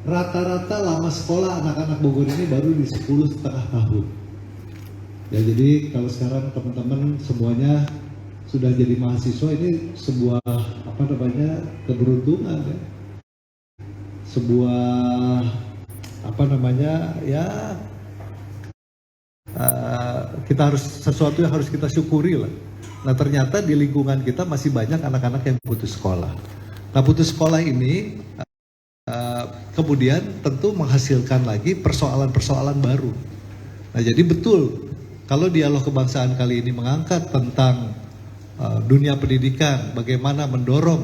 rata-rata lama sekolah anak-anak Bogor ini baru di 10,5 tahun. Ya, jadi kalau sekarang teman-teman semuanya sudah jadi mahasiswa, ini sebuah keberuntungan ya. Sebuah kita harus sesuatu yang harus kita syukuri lah. Nah, ternyata di lingkungan kita masih banyak anak-anak yang putus sekolah. Nah, putus sekolah ini kemudian tentu menghasilkan lagi persoalan-persoalan baru. Nah, jadi betul kalau dialog kebangsaan kali ini mengangkat tentang dunia pendidikan, bagaimana mendorong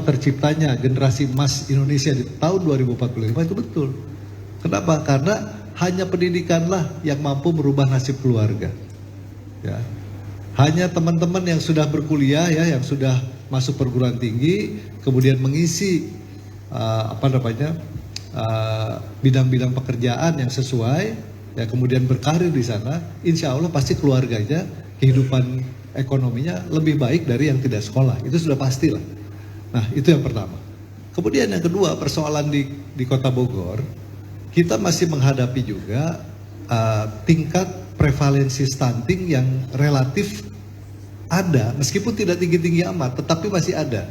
terciptanya generasi emas Indonesia di tahun 2045, itu betul. Kenapa? Karena hanya pendidikanlah yang mampu merubah nasib keluarga. Ya. Hanya teman-teman yang sudah berkuliah ya, yang sudah masuk perguruan tinggi, kemudian mengisi bidang-bidang pekerjaan yang sesuai, ya, kemudian berkarir di sana, insya Allah pasti keluarganya, kehidupan ekonominya lebih baik dari yang tidak sekolah. Itu sudah pastilah. Nah, itu yang pertama. Kemudian yang kedua, persoalan di Kota Bogor, kita masih menghadapi juga tingkat prevalensi stunting yang relatif ada, meskipun tidak tinggi-tinggi amat, tetapi masih ada.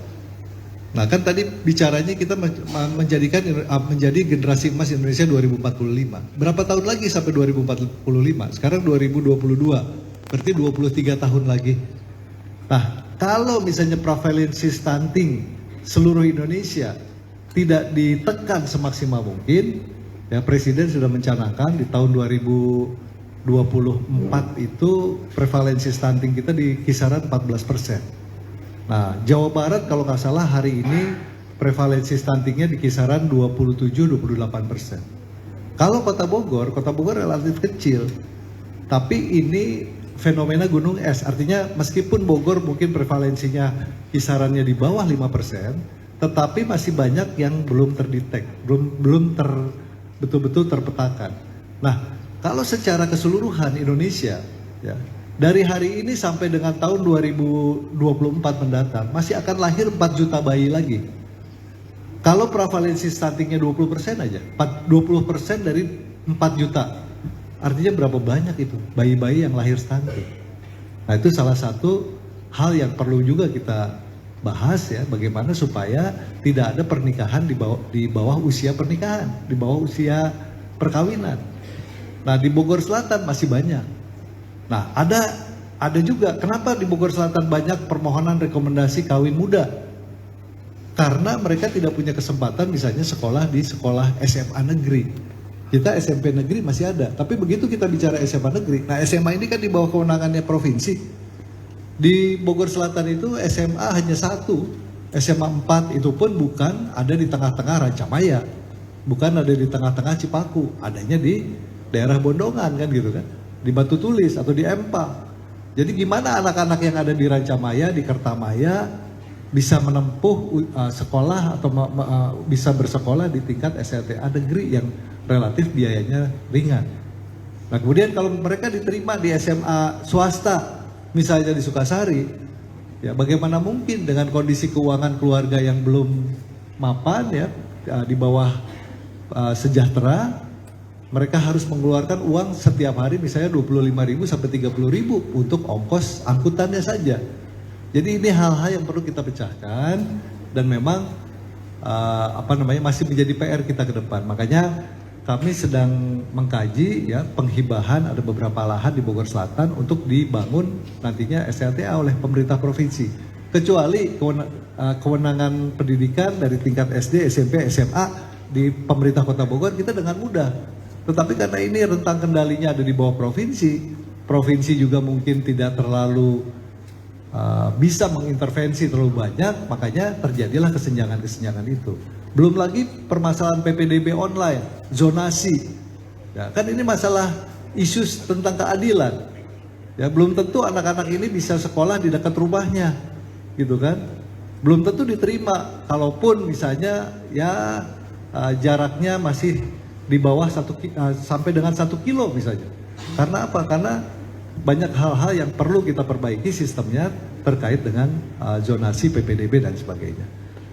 Nah, kan tadi bicaranya kita menjadi generasi emas Indonesia 2045. Berapa tahun lagi sampai 2045? Sekarang 2022, berarti 23 tahun lagi. Nah, kalau misalnya prevalensi stunting seluruh Indonesia tidak ditekan semaksimal mungkin, ya, Presiden sudah mencanangkan di tahun 2024 itu prevalensi stunting kita di kisaran 14%. Nah, Jawa Barat kalau nggak salah hari ini prevalensi stuntingnya di kisaran 27-28%. Kalau Kota Bogor relatif kecil, tapi ini fenomena gunung es. Artinya meskipun Bogor mungkin prevalensinya kisarannya di bawah 5%, tetapi masih banyak yang belum terdetek, betul-betul terpetakan. Nah, kalau secara keseluruhan Indonesia, ya, dari hari ini sampai dengan tahun 2024 mendatang, masih akan lahir 4 juta bayi lagi. Kalau prevalensi stuntingnya 20% aja, 20% dari 4 juta. Artinya berapa banyak itu bayi-bayi yang lahir stunting. Nah, itu salah satu hal yang perlu juga kita bahas ya, bagaimana supaya tidak ada pernikahan di bawah usia pernikahan, di bawah usia perkawinan. Nah, di Bogor Selatan masih banyak. Nah, ada juga kenapa di Bogor Selatan banyak permohonan rekomendasi kawin muda? Karena mereka tidak punya kesempatan misalnya sekolah di sekolah SMA negeri. Kita SMP negeri masih ada, tapi begitu kita bicara SMA negeri, nah SMA ini kan di bawah kewenangannya provinsi. Di Bogor Selatan itu SMA hanya satu, SMA 4 itu pun bukan ada di tengah-tengah Rancamaya, bukan ada di tengah-tengah Cipaku, adanya di daerah Bondongan kan gitu kan, di Batu Tulis atau di Empang. Jadi gimana anak-anak yang ada di Rancamaya, di Kertamaya bisa menempuh sekolah atau bisa bersekolah di tingkat SLTA negeri yang relatif biayanya ringan. Nah, kemudian kalau mereka diterima di SMA swasta, misalnya di Sukasari, ya bagaimana mungkin dengan kondisi keuangan keluarga yang belum mapan ya, di bawah sejahtera, mereka harus mengeluarkan uang setiap hari misalnya 25.000 sampai 30.000 untuk ongkos angkutannya saja. Jadi ini hal-hal yang perlu kita pecahkan dan memang masih menjadi PR kita ke depan. Makanya kami sedang mengkaji ya penghibahan ada beberapa lahan di Bogor Selatan untuk dibangun nantinya SLTA oleh pemerintah provinsi. Kecuali kewenangan pendidikan dari tingkat SD, SMP, SMA di pemerintah Kota Bogor kita dengan mudah. Tetapi karena ini rentang kendalinya ada di bawah provinsi, provinsi juga mungkin tidak terlalu bisa mengintervensi terlalu banyak, makanya terjadilah kesenjangan-kesenjangan itu. Belum lagi permasalahan PPDB online, zonasi. Ya, kan ini masalah isu tentang keadilan. Ya, belum tentu anak-anak ini bisa sekolah di dekat rumahnya, gitu kan? Belum tentu diterima, kalaupun misalnya ya jaraknya masih di bawah sampai dengan 1 kilo misalnya. Karena apa? Karena banyak hal-hal yang perlu kita perbaiki sistemnya terkait dengan zonasi PPDB dan sebagainya.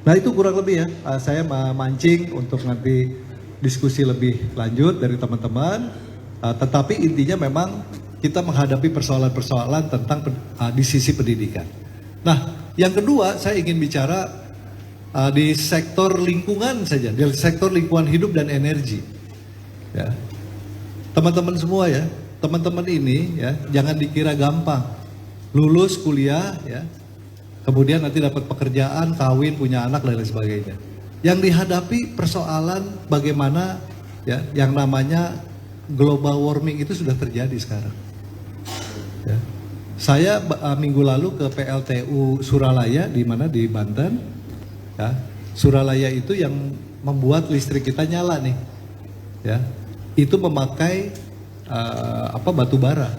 Nah itu kurang lebih ya, saya memancing untuk nanti diskusi lebih lanjut dari teman-teman, tetapi intinya memang kita menghadapi persoalan-persoalan tentang di sisi pendidikan. Nah yang kedua saya ingin bicara di sektor lingkungan saja, di sektor lingkungan hidup dan energi. Ya. Teman-teman semua ya, teman-teman ini ya jangan dikira gampang lulus kuliah ya, kemudian nanti dapat pekerjaan, kawin, punya anak dan lain sebagainya. Yang dihadapi persoalan bagaimana ya yang namanya global warming itu sudah terjadi sekarang. Ya. Saya minggu lalu ke PLTU Suralaya di mana di Banten. Ya. Suralaya itu yang membuat listrik kita nyala nih. Ya. Itu memakai batu bara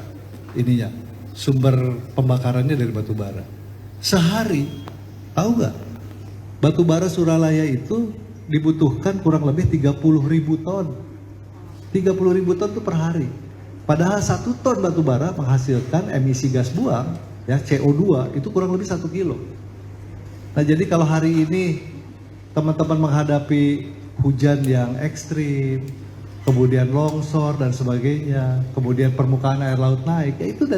ininya. Sumber pembakarannya dari batu bara. Sehari, tahu nggak? Batu bara Suralaya itu dibutuhkan kurang lebih 30.000 ton. 30.000 ton itu per hari. Padahal 1 ton batu bara menghasilkan emisi gas buang, ya CO2 itu kurang lebih 1 kilo. Nah jadi kalau hari ini teman-teman menghadapi hujan yang ekstrim, kemudian longsor dan sebagainya, kemudian permukaan air laut naik, ya itu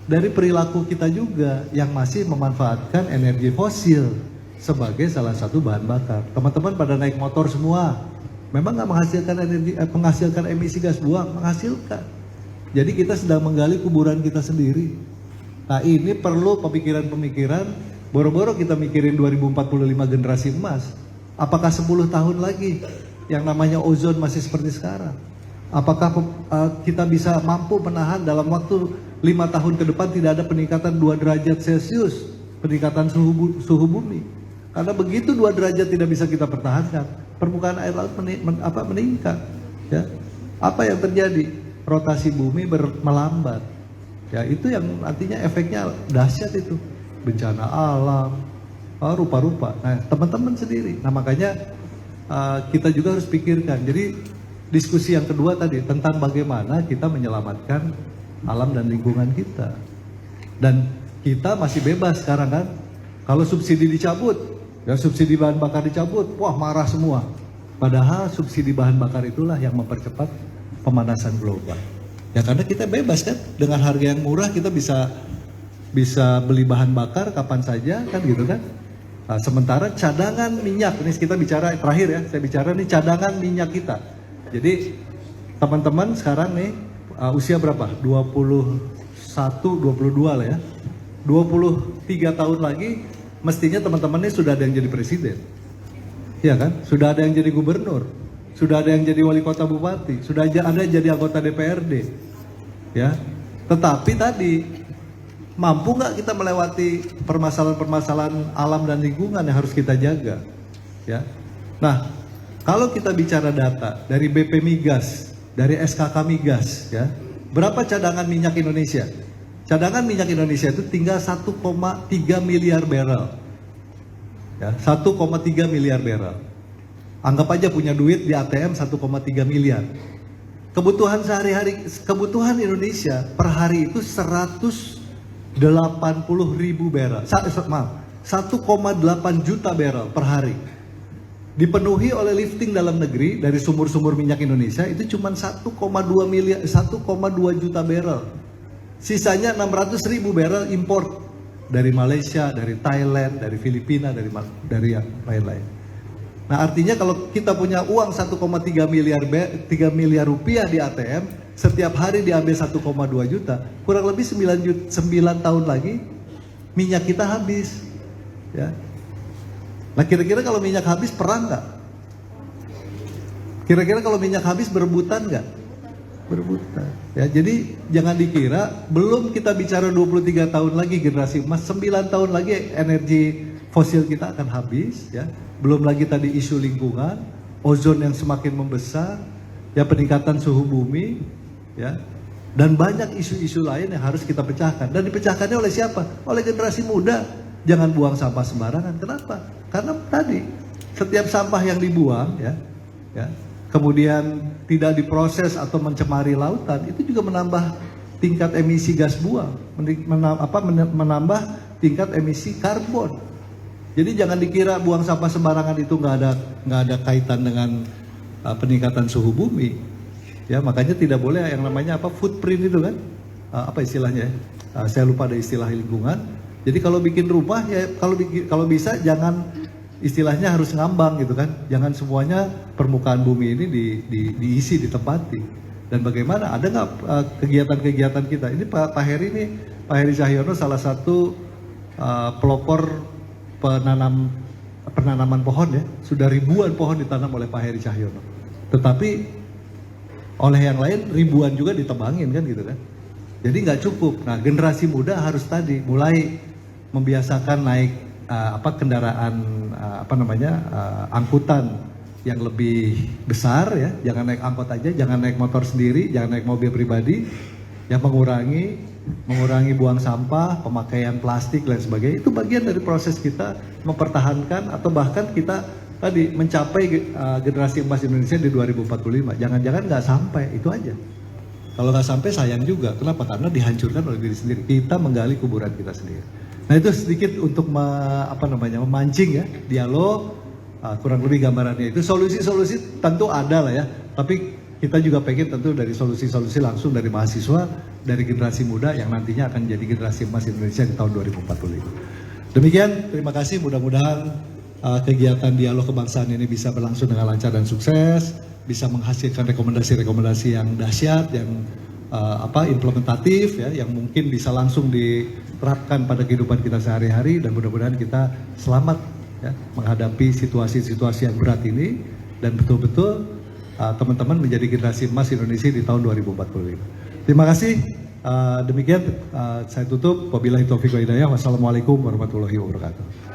dari perilaku kita juga yang masih memanfaatkan energi fosil sebagai salah satu bahan bakar. Teman-teman pada naik motor semua, memang nggak menghasilkan emisi gas buang, menghasilkan. Jadi kita sedang menggali kuburan kita sendiri. Nah ini perlu pemikiran-pemikiran, boro-boro kita mikirin 2045 generasi emas. Apakah 10 tahun lagi yang namanya ozon masih seperti sekarang? Apakah kita bisa mampu menahan dalam waktu 5 tahun ke depan tidak ada peningkatan 2 derajat Celcius, peningkatan suhu bumi? Karena begitu 2 derajat tidak bisa kita pertahankan, permukaan air laut meningkat. Ya. Apa yang terjadi? Rotasi bumi melambat. Ya, itu yang artinya efeknya dahsyat itu. Bencana alam, rupa-rupa. Nah, teman-teman sendiri. Nah, makanya kita juga harus pikirkan. Jadi diskusi yang kedua tadi tentang bagaimana kita menyelamatkan alam dan lingkungan kita. Dan kita masih bebas sekarang kan. Kalau subsidi dicabut, ya subsidi bahan bakar dicabut, wah marah semua. Padahal subsidi bahan bakar itulah yang mempercepat pemanasan global. Ya karena kita bebas kan, dengan harga yang murah kita bisa beli bahan bakar kapan saja kan gitu kan. Nah, sementara cadangan minyak, ini kita bicara terakhir ya, saya bicara nih cadangan minyak kita. Jadi teman-teman sekarang nih usia berapa? 21, 22 lah ya. 23 tahun lagi mestinya teman-teman ini sudah ada yang jadi presiden. Iya kan? Sudah ada yang jadi gubernur, sudah ada yang jadi wali kota bupati, sudah ada yang jadi anggota DPRD. Ya. Tetapi tadi mampu nggak kita melewati permasalahan-permasalahan alam dan lingkungan yang harus kita jaga? Ya. Nah, kalau kita bicara data dari BP Migas, dari SKK Migas, ya, berapa cadangan minyak Indonesia? Cadangan minyak Indonesia itu tinggal 1,3 miliar barrel. Ya, 1,3 miliar barrel. Anggap aja punya duit di ATM 1,3 miliar. Kebutuhan sehari-hari, kebutuhan Indonesia per hari itu 180.000 barrel. 1,8 juta barrel per hari. Dipenuhi oleh lifting dalam negeri dari sumur-sumur minyak Indonesia itu cuma 1,2 juta barrel. Sisanya 600.000 barrel import dari Malaysia, dari Thailand, dari Filipina, dari yang lain-lain. Nah artinya kalau kita punya uang 1,3 miliar rupiah di ATM, setiap hari diambil 1,2 juta, kurang lebih 9 tahun lagi minyak kita habis. Ya. Nah kira-kira kalau minyak habis perang nggak? Kira-kira kalau minyak habis berebutan nggak? Berebutan. Ya, jadi jangan dikira belum kita bicara 23 tahun lagi generasi emas, 9 tahun lagi energi fosil kita akan habis ya. Belum lagi tadi isu lingkungan, ozon yang semakin membesar, ya peningkatan suhu bumi ya. Dan banyak isu-isu lain yang harus kita pecahkan. Dan dipecahkannya oleh siapa? Oleh generasi muda. Jangan buang sampah sembarangan. Kenapa? Karena tadi setiap sampah yang dibuang ya kemudian tidak diproses atau mencemari lautan, itu juga menambah tingkat emisi gas buang, menambah tingkat emisi karbon. Jadi jangan dikira buang sampah sembarangan itu nggak ada kaitan dengan peningkatan suhu bumi. Ya, makanya tidak boleh yang namanya apa footprint itu kan, apa istilahnya? Saya lupa ada istilah lingkungan. Jadi kalau bikin rumah ya kalau bisa jangan istilahnya harus ngambang gitu kan. Jangan semuanya permukaan bumi ini diisi ditempati. Dan bagaimana ada nggak kegiatan-kegiatan kita? Ini Pak Heri nih, Pak Heri Cahyono salah satu pelopor penanaman pohon ya, sudah ribuan pohon ditanam oleh Pak Heri Cahyono. Tetapi oleh yang lain ribuan juga ditebangin kan gitu kan. Jadi nggak cukup. Nah generasi muda harus tadi mulai membiasakan naik kendaraan angkutan yang lebih besar ya. Jangan naik angkot aja, jangan naik motor sendiri, jangan naik mobil pribadi. Yang mengurangi buang sampah, pemakaian plastik dan sebagainya. Itu bagian dari proses kita mempertahankan atau bahkan kita tadi mencapai generasi emas Indonesia di 2045. Jangan-jangan nggak sampai, itu aja. Kalau nggak sampai sayang juga. Kenapa? Karena dihancurkan oleh diri sendiri. Kita menggali kuburan kita sendiri. Nah itu sedikit untuk memancing ya dialog. Kurang lebih gambarannya itu. Solusi-solusi tentu ada lah ya. Tapi kita juga pengen tentu dari solusi-solusi langsung dari mahasiswa, dari generasi muda yang nantinya akan jadi generasi emas Indonesia di tahun 2045. Demikian, terima kasih. Mudah-mudahan kegiatan dialog kebangsaan ini bisa berlangsung dengan lancar dan sukses, bisa menghasilkan rekomendasi-rekomendasi yang dahsyat, yang implementatif, ya, yang mungkin bisa langsung diterapkan pada kehidupan kita sehari-hari, dan mudah-mudahan kita selamat ya, menghadapi situasi-situasi yang berat ini, dan betul-betul teman-teman menjadi generasi emas Indonesia di tahun 2045. Terima kasih. Demikian saya tutup. Wabillahi taufiq wa hidayah. Wassalamualaikum warahmatullahi wabarakatuh.